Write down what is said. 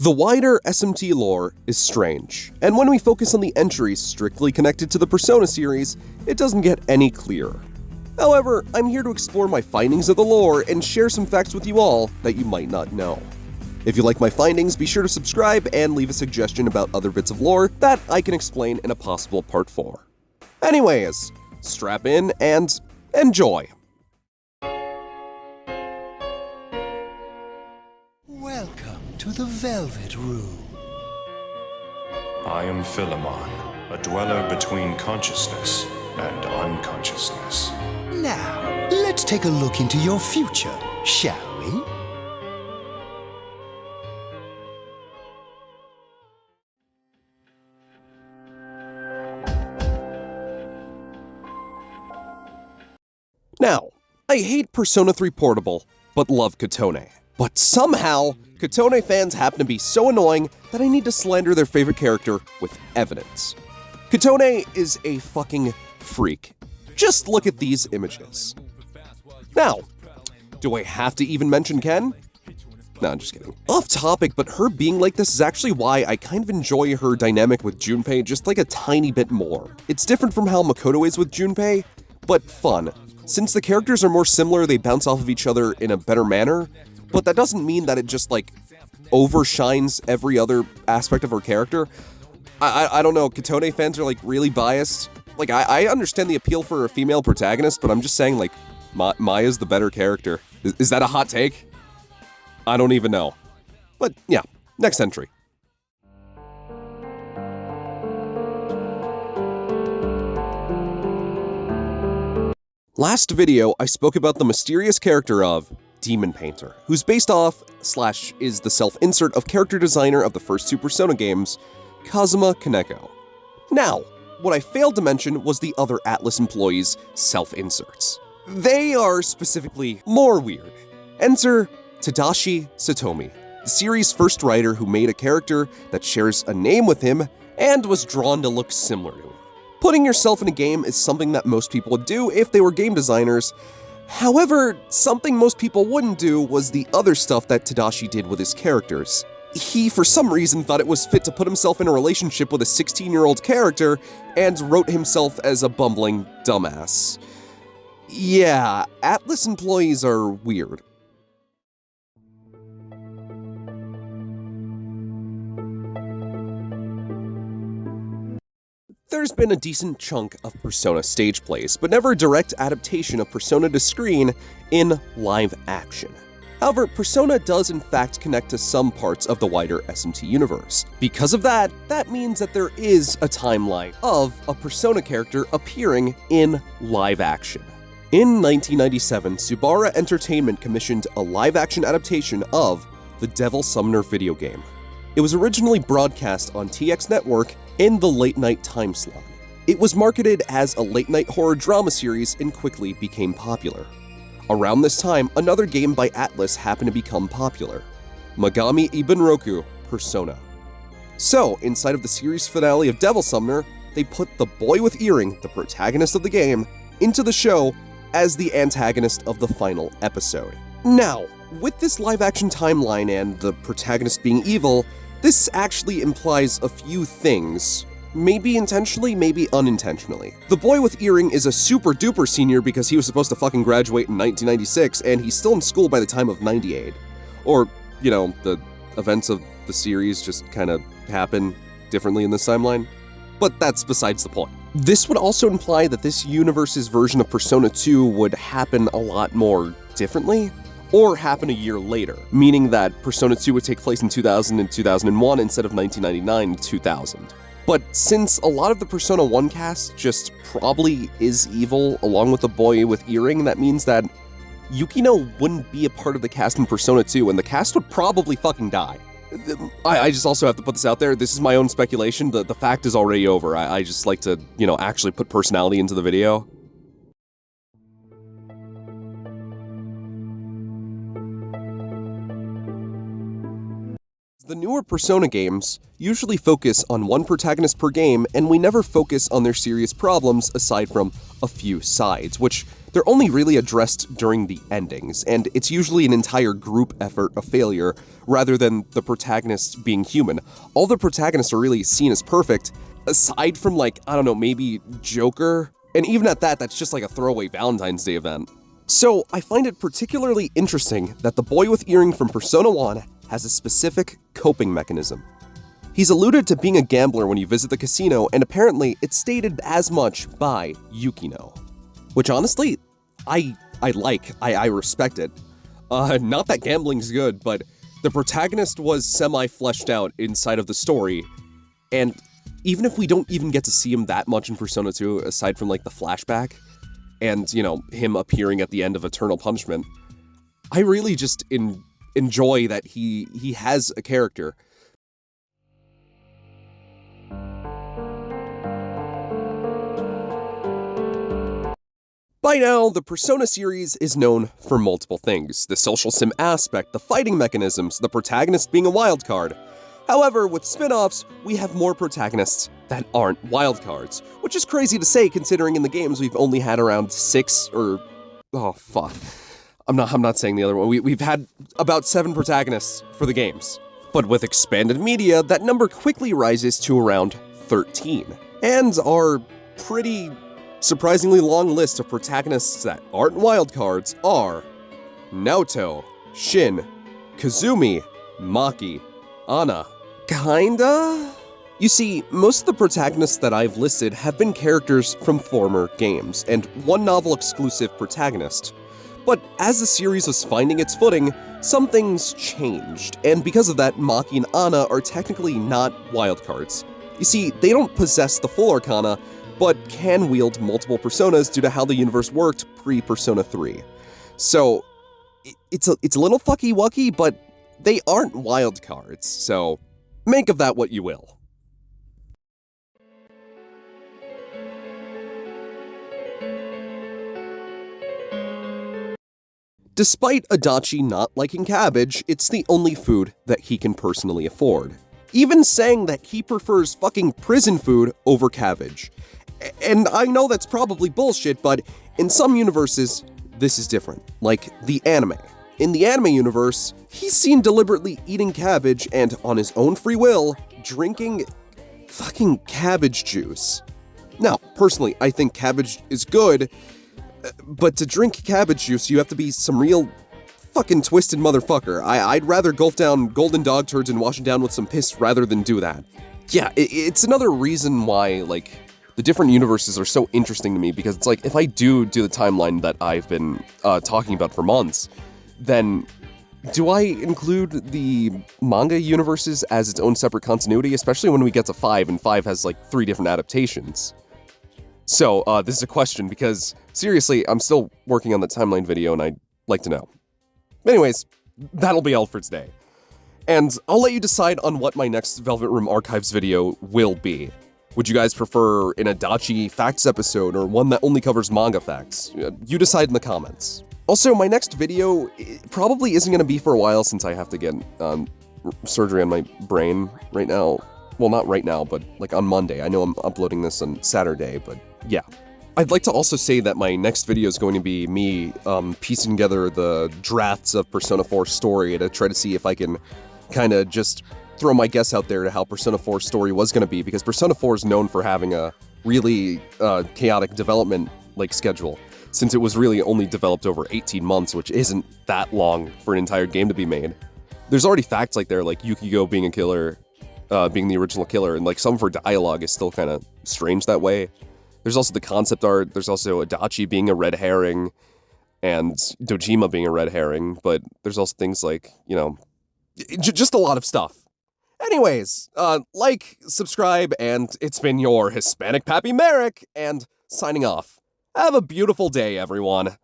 The wider SMT lore is strange, and when we focus on the entries strictly connected to the Persona series, it doesn't get any clearer. However, I'm here to explore my findings of the lore and share some facts with you all that you might not know. If you like my findings, be sure to subscribe and leave a suggestion about other bits of lore that I can explain in a possible part 4. Anyways, strap in and enjoy! Welcome to the Velvet Room. I am Philemon, a dweller between consciousness and unconsciousness. Now, let's take a look into your future, shall we? Now, I hate Persona 3 Portable, but love Kotone. But somehow, Kotone fans happen to be so annoying that I need to slander their favorite character with evidence. Kotone is a fucking freak. Just look at these images. Now, do I have to even mention Ken? No, I'm just kidding. Off topic, but her being like this is actually why I kind of enjoy her dynamic with Junpei just like a tiny bit more. It's different from how Makoto is with Junpei, but fun. Since the characters are more similar, they bounce off of each other in a better manner, but that doesn't mean that it just, like, overshines every other aspect of her character. I don't know, Kotone fans are, like, really biased. Like, I understand the appeal for a female protagonist, but I'm just saying, like, Maya's the better character. Is that a hot take? I don't even know. But, yeah, next entry. Last video, I spoke about the mysterious character of Demon Painter, who's based off / is the self-insert of character designer of the first 2 Persona games, Kazuma Kaneko. Now, what I failed to mention was the other Atlus employees' self-inserts. They are specifically more weird. Enter Tadashi Satomi, the series' first writer who made a character that shares a name with him and was drawn to look similar to him. Putting yourself in a game is something that most people would do if they were game designers. However, something most people wouldn't do was the other stuff that Tadashi did with his characters. He, for some reason, thought it was fit to put himself in a relationship with a 16-year-old character and wrote himself as a bumbling dumbass. Yeah, Atlus employees are weird. There's been a decent chunk of Persona stage plays, but never a direct adaptation of Persona to screen in live action. However, Persona does in fact connect to some parts of the wider SMT universe. Because of that, that means that there is a timeline of a Persona character appearing in live action. In 1997, Subara Entertainment commissioned a live-action adaptation of the Devil Summoner video game. It was originally broadcast on TX Network in the late-night time slot. It was marketed as a late-night horror drama series and quickly became popular. Around this time, another game by Atlus happened to become popular, Megami Ibenroku Persona. So, inside of the series finale of Devil Summoner, they put the boy with earring, the protagonist of the game, into the show as the antagonist of the final episode. Now, with this live-action timeline and the protagonist being evil, this actually implies a few things. Maybe intentionally, maybe unintentionally. The boy with earring is a super-duper senior because he was supposed to fucking graduate in 1996, and he's still in school by the time of 98. Or, you know, the events of the series just kind of happen differently in this timeline. But that's besides the point. This would also imply that this universe's version of Persona 2 would happen a lot more differently, or happen a year later, meaning that Persona 2 would take place in 2000 and 2001 instead of 1999 and 2000. But since a lot of the Persona 1 cast just probably is evil along with the boy with earring, that means that Yukino wouldn't be a part of the cast in Persona 2, and the cast would probably fucking die. I just also have to put this out there, this is my own speculation, the fact is already over. I just like to, you know, actually put personality into the video. The newer Persona games usually focus on one protagonist per game, and we never focus on their serious problems aside from a few sides, which they're only really addressed during the endings, and it's usually an entire group effort of failure rather than the protagonists being human. All the protagonists are really seen as perfect, aside from like, I don't know, maybe Joker, and even at that, that's just like a throwaway Valentine's Day event. So I find it particularly interesting that the boy with earring from Persona 1 has a specific coping mechanism. He's alluded to being a gambler when you visit the casino, and apparently it's stated as much by Yukino. Which honestly, I respect it. Not that gambling's good, but the protagonist was semi-fleshed out inside of the story, and even if we don't even get to see him that much in Persona 2, aside from like the flashback, and, you know, him appearing at the end of Eternal Punishment, I really just enjoy that he has a character. By now, the Persona series is known for multiple things: the social sim aspect, the fighting mechanisms, the protagonist being a wildcard. However, with spin-offs, we have more protagonists that aren't wildcards, which is crazy to say considering in the games we've only had around 6 or... oh, fuck. I'm not saying the other one. We've had about 7 protagonists for the games. But with expanded media, that number quickly rises to around 13. And our pretty surprisingly long list of protagonists that aren't wildcards are Naoto, Shin, Kazumi, Maki, Anna. Kinda? You see, most of the protagonists that I've listed have been characters from former games, and one novel-exclusive protagonist. But as the series was finding its footing, some things changed, and because of that, Maki and Anna are technically not wildcards. You see, they don't possess the full arcana, but can wield multiple personas due to how the universe worked pre-Persona 3. So, it's a little fucky-wucky, but they aren't wildcards, so make of that what you will. Despite Adachi not liking cabbage, it's the only food that he can personally afford. Even saying that he prefers fucking prison food over cabbage. And I know that's probably bullshit, but in some universes, this is different. Like the anime. In the anime universe, he's seen deliberately eating cabbage and, on his own free will, drinking fucking cabbage juice. Now, personally, I think cabbage is good, but to drink cabbage juice, you have to be some real fucking twisted motherfucker. I'd rather gulp down golden dog turds and wash it down with some piss rather than do that. Yeah, it's another reason why, like, the different universes are so interesting to me, because it's like, if I do the timeline that I've been talking about for months, then do I include the manga universes as its own separate continuity, especially when we get to 5, and 5 has like 3 different adaptations? So, this is a question, because seriously, I'm still working on the timeline video and I'd like to know. Anyways, that'll be all for today. And I'll let you decide on what my next Velvet Room Archives video will be. Would you guys prefer an Adachi facts episode or one that only covers manga facts? You decide in the comments. Also, my next video probably isn't going to be for a while since I have to get surgery on my brain right now. Well, not right now, but like on Monday. I know I'm uploading this on Saturday, but yeah. I'd like to also say that my next video is going to be me piecing together the drafts of Persona 4 story to try to see if I can kind of just throw my guess out there to how Persona 4 story was going to be, because Persona 4 is known for having a really chaotic development schedule, since it was really only developed over 18 months, which isn't that long for an entire game to be made. There's already facts like Yukiko being a killer, being the original killer, and some of her dialogue is still kind of strange that way. There's also the concept art, there's also Adachi being a red herring, and Dojima being a red herring, but there's also things like, just a lot of stuff. Anyways, subscribe, and it's been your Hispanic Pappy Meric, and signing off. Have a beautiful day, everyone.